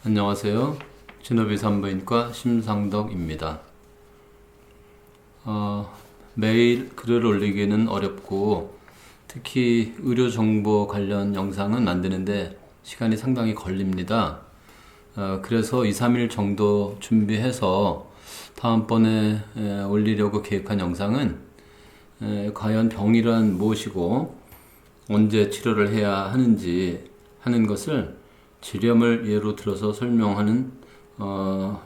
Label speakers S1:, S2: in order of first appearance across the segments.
S1: 안녕하세요. 진업이 산부인과 심상덕입니다. 매일 글을 올리기는 어렵고 특히 의료 정보 관련 영상은 만드는데 시간이 상당히 걸립니다. 그래서 2, 3일 정도 준비해서 다음번에 올리려고 계획한 영상은 과연 병이란 무엇이고 언제 치료를 해야 하는지 하는 것을 질염을 예로 들어서 설명하는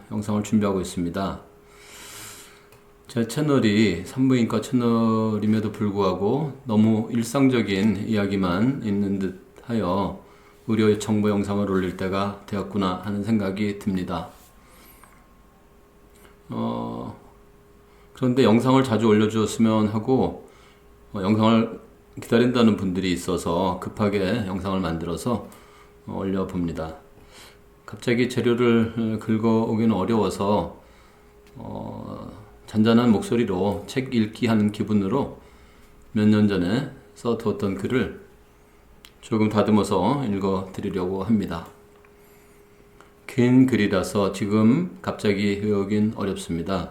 S1: 영상을 준비하고 있습니다. 제 채널이 산부인과 채널임에도 불구하고 너무 일상적인 이야기만 있는 듯 하여 의료 정보 영상을 올릴 때가 되었구나 하는 생각이 듭니다. 그런데 영상을 자주 올려주었으면 하고 영상을 기다린다는 분들이 있어서 급하게 영상을 만들어서 올려봅니다. 갑자기 재료를 긁어오기는 어려워서 잔잔한 목소리로 책 읽기 하는 기분으로 몇 년 전에 써두었던 글을 조금 다듬어서 읽어드리려고 합니다. 긴 글이라서 지금 갑자기 외우긴 어렵습니다.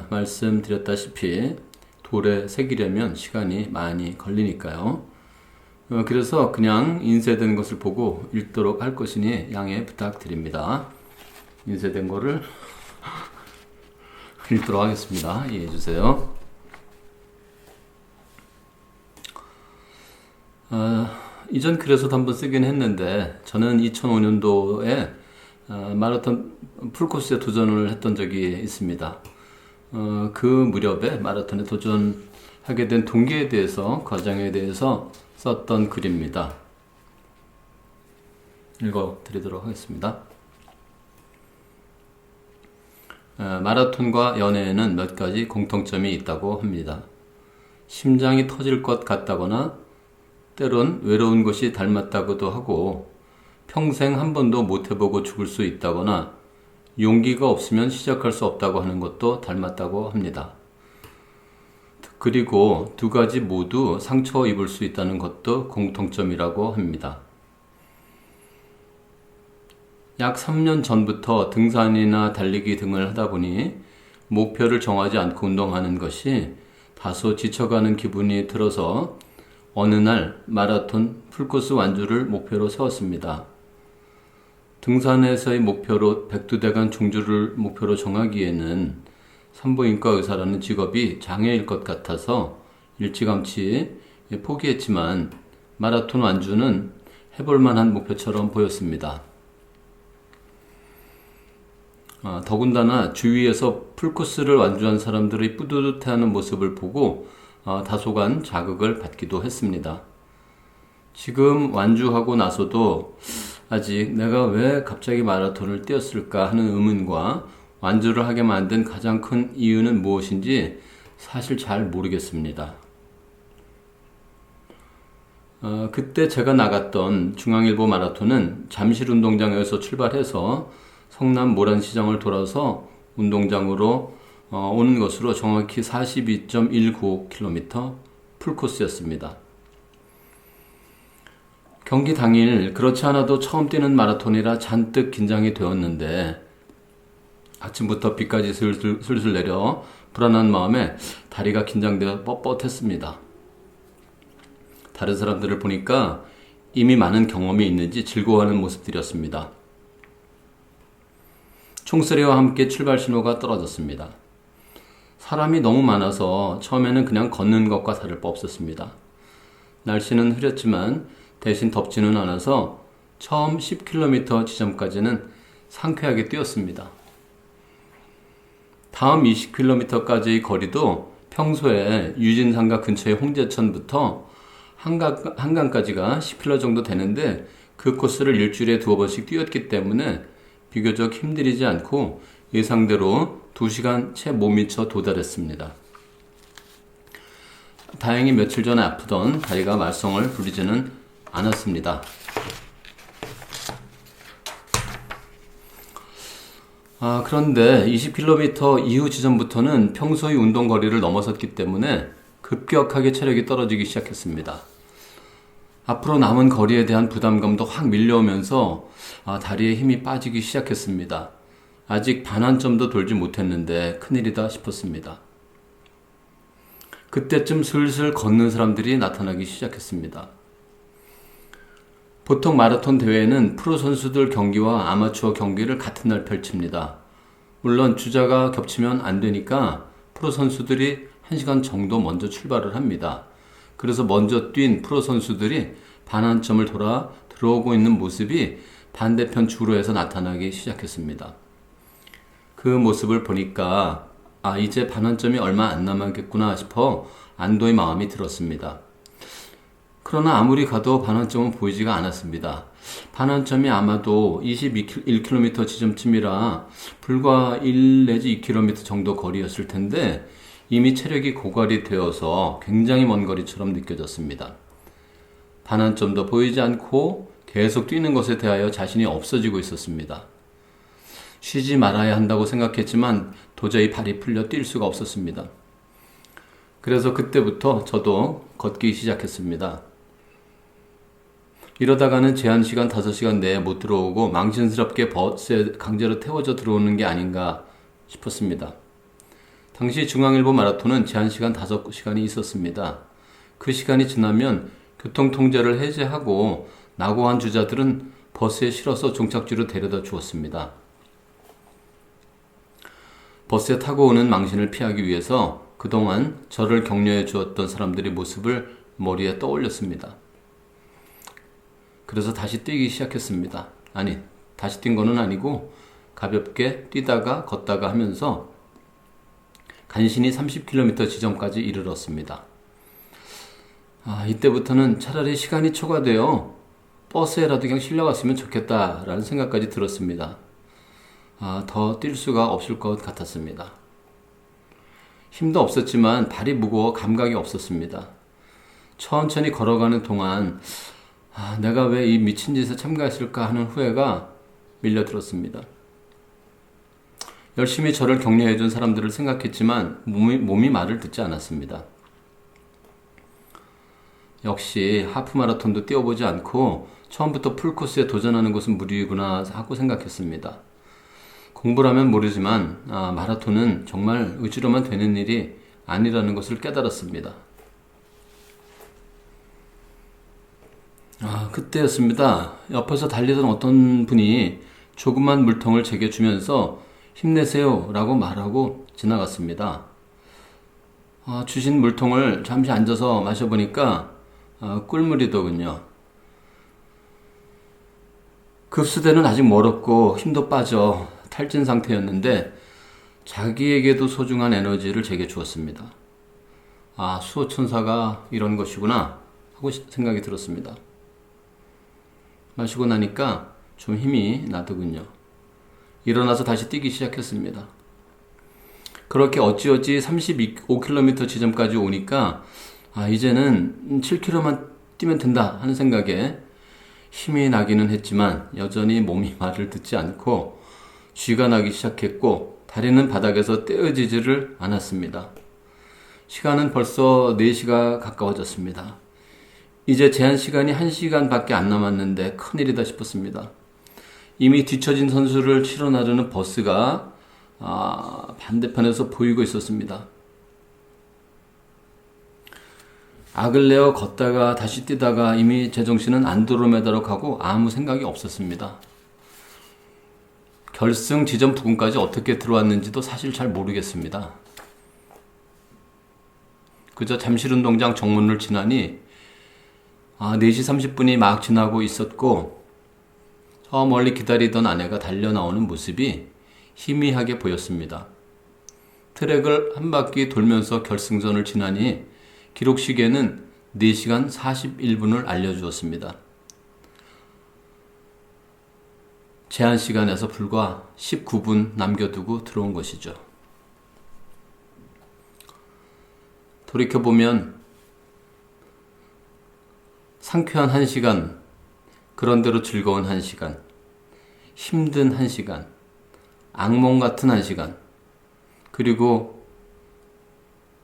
S1: 말씀드렸다시피 돌에 새기려면 시간이 많이 걸리니까요. 그래서 그냥 인쇄된 것을 보고 읽도록 할 것이니 양해 부탁드립니다. 인쇄된 거를 읽도록 하겠습니다. 이해해 주세요. 이전 글에서도 한번 쓰긴 했는데 저는 2005년도에 마라톤 풀코스에 도전을 했던 적이 있습니다. 그 무렵에 마라톤에 도전하게 된 동기에 대해서, 과정에 대해서 썼던 글입니다. 읽어드리도록 하겠습니다. 마라톤과 연애에는 몇 가지 공통점이 있다고 합니다. 심장이 터질 것 같다거나 때론 외로운 것이 닮았다고도 하고 평생 한 번도 못 해보고 죽을 수 있다거나 용기가 없으면 시작할 수 없다고 하는 것도 닮았다고 합니다. 그리고 두 가지 모두 상처 입을 수 있다는 것도 공통점이라고 합니다. 약 3년 전부터 등산이나 달리기 등을 하다 보니 목표를 정하지 않고 운동하는 것이 다소 지쳐가는 기분이 들어서 어느 날 마라톤 풀코스 완주를 목표로 세웠습니다. 등산에서의 목표로 백두대간 종주를 목표로 정하기에는 산부인과 의사라는 직업이 장애일 것 같아서 일찌감치 포기했지만 마라톤 완주는 해볼 만한 목표처럼 보였습니다. 더군다나 주위에서 풀코스를 완주한 사람들의 뿌듯해하는 모습을 보고 다소간 자극을 받기도 했습니다. 지금 완주하고 나서도 아직 내가 왜 갑자기 마라톤을 뛰었을까 하는 의문과 완주를 하게 만든 가장 큰 이유는 무엇인지 사실 잘 모르겠습니다. 그때 제가 나갔던 중앙일보 마라톤은 잠실 운동장에서 출발해서 성남 모란시장을 돌아서 운동장으로 오는 것으로 정확히 42.195km 풀코스였습니다. 경기 당일 그렇지 않아도 처음 뛰는 마라톤이라 잔뜩 긴장이 되었는데 아침부터 비까지 슬슬 내려 불안한 마음에 다리가 긴장되어 뻣뻣했습니다. 다른 사람들을 보니까 이미 많은 경험이 있는지 즐거워하는 모습들이었습니다. 총소리와 함께 출발 신호가 떨어졌습니다. 사람이 너무 많아서 처음에는 그냥 걷는 것과 다를 바 없었습니다. 날씨는 흐렸지만 대신 덥지는 않아서 처음 10km 지점까지는 상쾌하게 뛰었습니다. 다음 20km까지의 거리도 평소에 유진상가 근처의 홍제천부터 한강까지가 10km 정도 되는데 그 코스를 일주일에 2번씩 뛰었기 때문에 비교적 힘들이지 않고 예상대로 2시간 채 못 미쳐 도달했습니다. 다행히 며칠 전에 아프던 다리가 말썽을 부리지는 않았습니다. 그런데 20km 이후 지점부터는 평소의 운동 거리를 넘어섰기 때문에 급격하게 체력이 떨어지기 시작했습니다. 앞으로 남은 거리에 대한 부담감도 확 밀려오면서 다리에 힘이 빠지기 시작했습니다. 아직 반환점도 돌지 못했는데 큰일이다 싶었습니다. 그때쯤 슬슬 걷는 사람들이 나타나기 시작했습니다. 보통 마라톤 대회는 프로 선수들 경기와 아마추어 경기를 같은 날 펼칩니다. 물론 주자가 겹치면 안 되니까 프로 선수들이 1시간 정도 먼저 출발을 합니다. 그래서 먼저 뛴 프로 선수들이 반환점을 돌아 들어오고 있는 모습이 반대편 주로에서 나타나기 시작했습니다. 그 모습을 보니까 이제 반환점이 얼마 안 남았겠구나 싶어 안도의 마음이 들었습니다. 그러나 아무리 가도 반환점은 보이지가 않았습니다. 반환점이 아마도 21km 지점쯤이라 불과 1 내지 2km 정도 거리였을 텐데 이미 체력이 고갈이 되어서 굉장히 먼 거리처럼 느껴졌습니다. 반환점도 보이지 않고 계속 뛰는 것에 대하여 자신이 없어지고 있었습니다. 쉬지 말아야 한다고 생각했지만 도저히 발이 풀려 뛸 수가 없었습니다. 그래서 그때부터 저도 걷기 시작했습니다. 이러다가는 제한 시간 5시간 내에 못 들어오고 망신스럽게 버스에 강제로 태워져 들어오는 게 아닌가 싶었습니다. 당시 중앙일보 마라톤은 제한 시간 5시간이 있었습니다. 그 시간이 지나면 교통통제를 해제하고 낙오한 주자들은 버스에 실어서 종착지로 데려다 주었습니다. 버스에 타고 오는 망신을 피하기 위해서 그동안 저를 격려해 주었던 사람들의 모습을 머리에 떠올렸습니다. 그래서 다시 뛰기 시작했습니다. 다시 뛴 거는 아니고 가볍게 뛰다가 걷다가 하면서 간신히 30km 지점까지 이르렀습니다. 이때부터는 차라리 시간이 초과되어 버스에라도 그냥 실려갔으면 좋겠다라는 생각까지 들었습니다. 더 뛸 수가 없을 것 같았습니다. 힘도 없었지만 발이 무거워 감각이 없었습니다. 천천히 걸어가는 동안 내가 왜 이 미친 짓에 참가했을까 하는 후회가 밀려들었습니다. 열심히 저를 격려해준 사람들을 생각했지만 몸이 말을 듣지 않았습니다. 역시 하프마라톤도 뛰어보지 않고 처음부터 풀코스에 도전하는 것은 무리구나 하고 생각했습니다. 공부라면 모르지만 마라톤은 정말 의지로만 되는 일이 아니라는 것을 깨달았습니다. 그때였습니다. 옆에서 달리던 어떤 분이 조그만 물통을 제게 주면서 힘내세요 라고 말하고 지나갔습니다. 주신 물통을 잠시 앉아서 마셔보니까 꿀물이더군요. 급수대는 아직 멀었고 힘도 빠져 탈진 상태였는데 자기에게도 소중한 에너지를 제게 주었습니다. 수호천사가 이런 것이구나 하고 생각이 들었습니다. 마시고 나니까 좀 힘이 나더군요. 일어나서 다시 뛰기 시작했습니다. 그렇게 어찌어찌 35km 지점까지 오니까 이제는 7km만 뛰면 된다 하는 생각에 힘이 나기는 했지만 여전히 몸이 말을 듣지 않고 쥐가 나기 시작했고 다리는 바닥에서 떼어지지를 않았습니다. 시간은 벌써 4시가 가까워졌습니다. 이제 제한 시간이 1시간밖에 안 남았는데 큰일이다 싶었습니다. 이미 뒤처진 선수를 치러 나르는 버스가 반대편에서 보이고 있었습니다. 악을 내어 걷다가 다시 뛰다가 이미 제정신은 안드로메다로 가고 아무 생각이 없었습니다. 결승 지점 부근까지 어떻게 들어왔는지도 사실 잘 모르겠습니다. 그저 잠실운동장 정문을 지나니 4시 30분이 막 지나고 있었고 저 멀리 기다리던 아내가 달려 나오는 모습이 희미하게 보였습니다. 트랙을 한 바퀴 돌면서 결승선을 지나니 기록시계는 4시간 41분을 알려주었습니다. 제한 시간에서 불과 19분 남겨두고 들어온 것이죠. 돌이켜보면 상쾌한 1시간, 그런대로 즐거운 1시간, 힘든 1시간, 악몽 같은 1시간, 그리고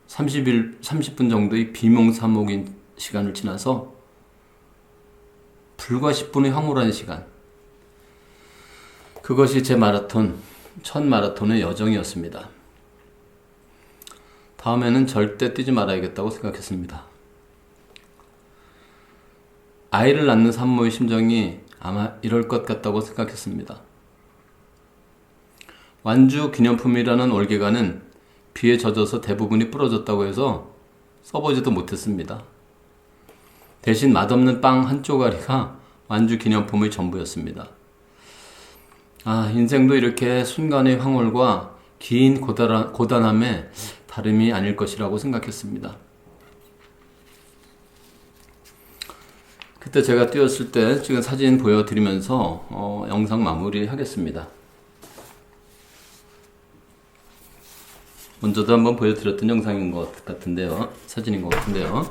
S1: 30분 정도의 비몽사몽인 시간을 지나서 불과 10분의 황홀한 시간. 그것이 제 첫 마라톤의 여정이었습니다. 다음에는 절대 뛰지 말아야겠다고 생각했습니다. 아이를 낳는 산모의 심정이 아마 이럴 것 같다고 생각했습니다. 완주 기념품이라는 올개가는 비에 젖어서 대부분이 부러졌다고 해서 써보지도 못했습니다. 대신 맛없는 빵 한 쪼가리가 완주 기념품의 전부였습니다. 인생도 이렇게 순간의 황홀과 긴 고단함에 다름이 아닐 것이라고 생각했습니다. 그때 제가 뛰었을 때 지금 사진 보여드리면서 영상 마무리 하겠습니다. 먼저도 한번 보여드렸던 영상인 것 같은데요. 사진인 것 같은데요.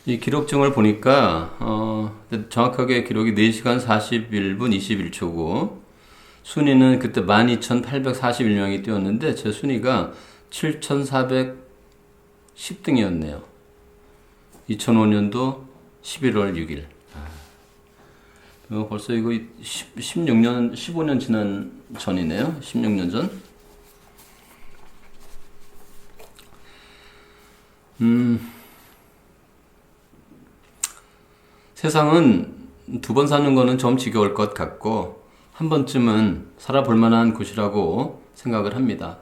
S1: 이 기록증을 보니까 정확하게 기록이 4시간 41분 21초고 순위는 그때 12,841명이 뛰었는데 제 순위가 7,410등이었네요. 2005년도 11월 6일. 벌써 이거 16년, 15년 지난 전이네요. 16년 전. 세상은 두 번 사는 거는 좀 지겨울 것 같고 한 번쯤은 살아볼 만한 곳이라고 생각을 합니다.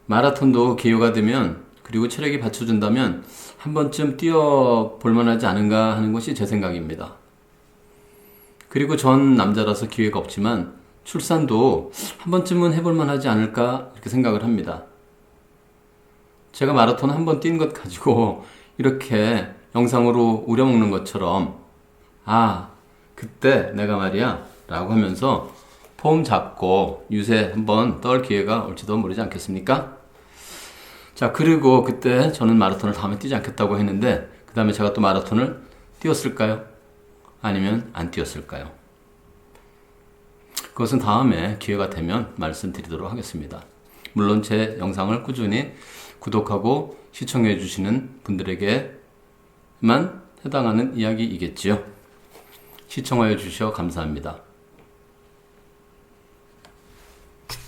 S1: 마라톤도 기회가 되면 그리고 체력이 받쳐준다면 한 번쯤 뛰어볼 만하지 않은가 하는 것이 제 생각입니다. 그리고 전 남자라서 기회가 없지만 출산도 한 번쯤은 해볼 만하지 않을까 이렇게 생각을 합니다. 제가 마라톤 한 번 뛴 것 가지고 이렇게 영상으로 우려먹는 것처럼 그때 내가 말이야 라고 하면서 폼 잡고 유세 한번 떨 기회가 올지도 모르지 않겠습니까? 자, 그리고 그때 저는 마라톤을 다음에 뛰지 않겠다고 했는데 그 다음에 제가 또 마라톤을 뛰었을까요? 아니면 안 뛰었을까요? 그것은 다음에 기회가 되면 말씀드리도록 하겠습니다. 물론 제 영상을 꾸준히 구독하고 시청해 주시는 분들에게만 해당하는 이야기이겠지요. 시청하여 주셔서 감사합니다.